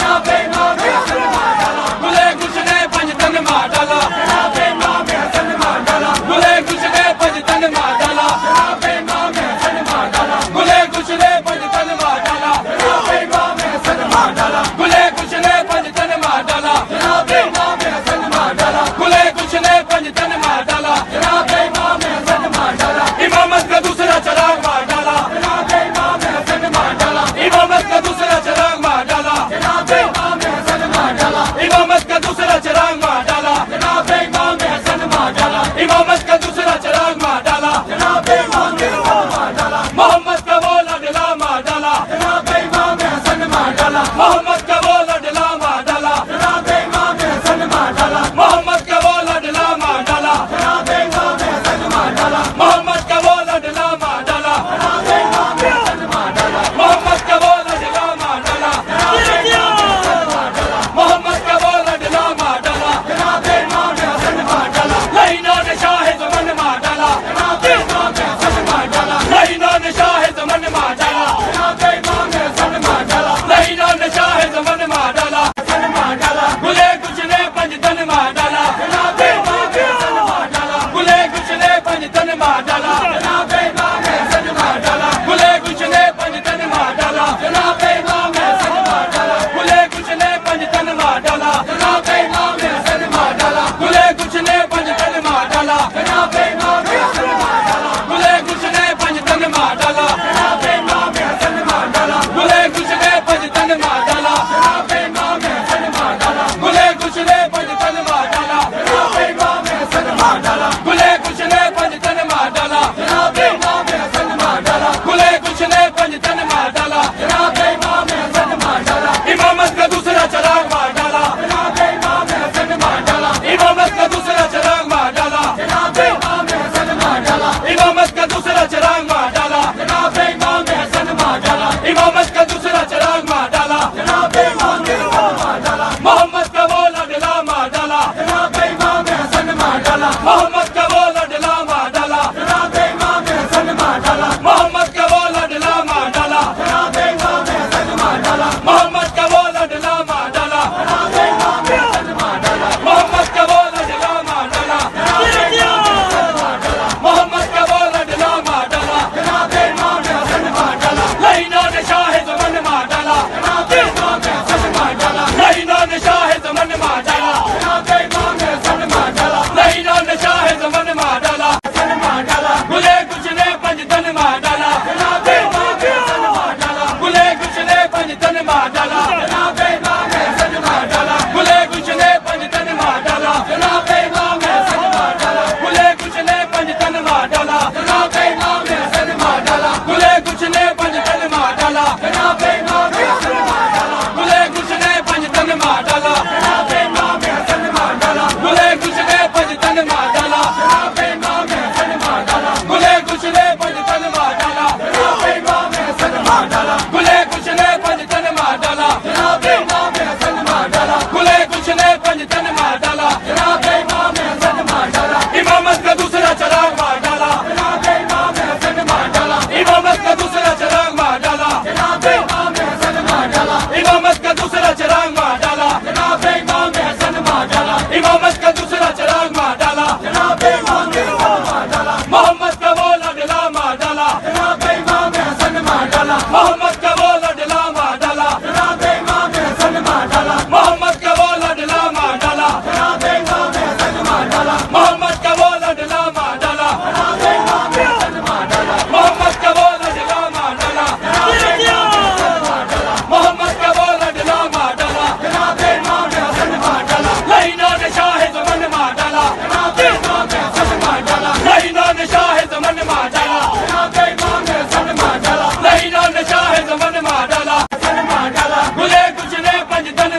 जनाब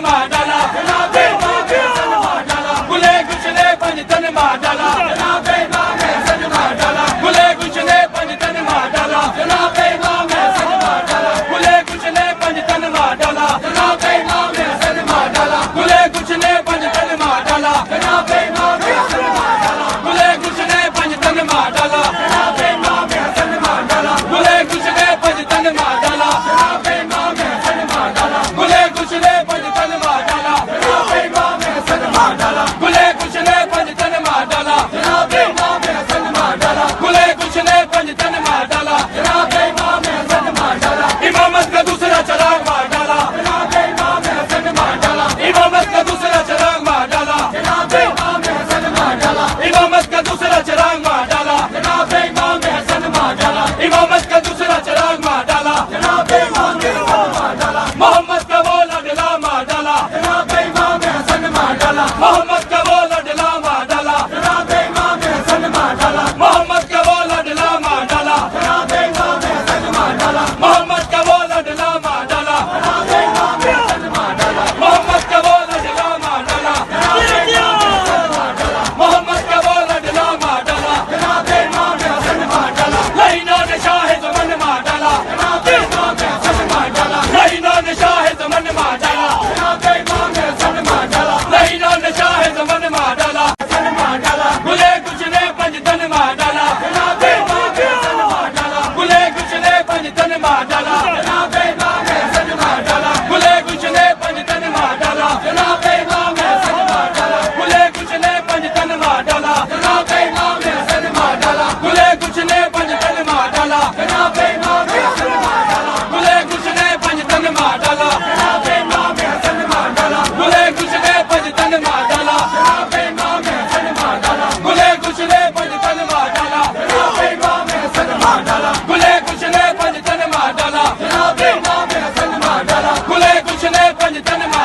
मार डाला जनाबे इमाम हसन मार डाला गुले कुछ ने पंज तन मार डाला जनाबे इमाम हसन मार डाला गुले कुछ ने पंज तन मार डाला जनाबे इमाम हसन मार डाला गुले कुछ ने पंज तन मार डाला जनाबे इमाम हसन मार डाला गुले कुछ ने पंज तन मार डाला जनाबे इमाम हसन मार डाला गुले कुछ ने पंज तन मार डाला जनाबे इमाम हसन मार डाला गुले कुछ ने पंज तन मार डाला जनाबे इमाम हसन मार डाला गुले कुछ ने पंज तन मार डाला जनाबे इमाम हसन मार डाला गुले कुछ ने पंज तन मार डाला जनाबे इमाम हसन मार डाला गुले कुछ ने पंज तन मार डाला जनाबे इमाम हसन मार डाला इमामत का दूसरा चराग मार डाला जनाबे इमाम हसन मार डाला इमामत का दूसरा चराग मार डाला जनाबे इमाम हसन मार डाला इमामत का दूसरा चराग मार डाला जनाबे इमाम हसन मार डाला इमामत का दूसरा चराग मार डाला जनाबे इमाम हसन मार डाला मोहम्मद का वो लडला मार डाला जनाबे इमाम हसन मार डाला मोहम्मद का वो लडला मार डाला जनाबे इमाम हसन मार डाला मोहम्मद का वो लडला मार डाला जनाबे इमाम हसन मार डाला मोहम्मद का वो लडला मार डाला जनाबे इमाम हसन मार डाला मोहम्मद का वो लडला मार डाला जनाबे इमाम हसन मार डाला मोहम्मद का वो लडला मार डाला जनाबे इमाम हसन मार डाला लाइनों ने शाह ज़मन मार डाला जनाबे इमाम हसन मार डाला लाइनों ने शाह ज़मन मार डाला जनाबे इमाम हसन मार डाला लाइनों ने शाह ज़मन मार डाला हसन मार डाला गुले कुछ ने पंज तन मार डाला जनाबे इमाम हसन मार डाला गुले कुछ ने पंज तन मार डाला जनाबे इमाम हसन मार डाला गुले कुछ ने पंज तन मार डाला जनाबे इमाम हसन मार डाला गुले कुछ ने पंज तन मार डाला जनाबे इमाम हसन मार डाला गुले कुछ ने पंज तन मार डाला जनाबे इमाम हसन मार डाला गुले कुछ ने पंज तन मार डाला जनाबे इमाम हसन मार डाला गुले कुछ ने पंज तन मार डाला जनाबे इमाम हसन मार डाला गुले कुछ ने पंज तन मार डाला जनाबे इमाम हसन मार डाला गुले कुछ ने पंज तन मार डाला जनाबे इमाम हसन मार डाला गुले कुछ ने पंज तन मार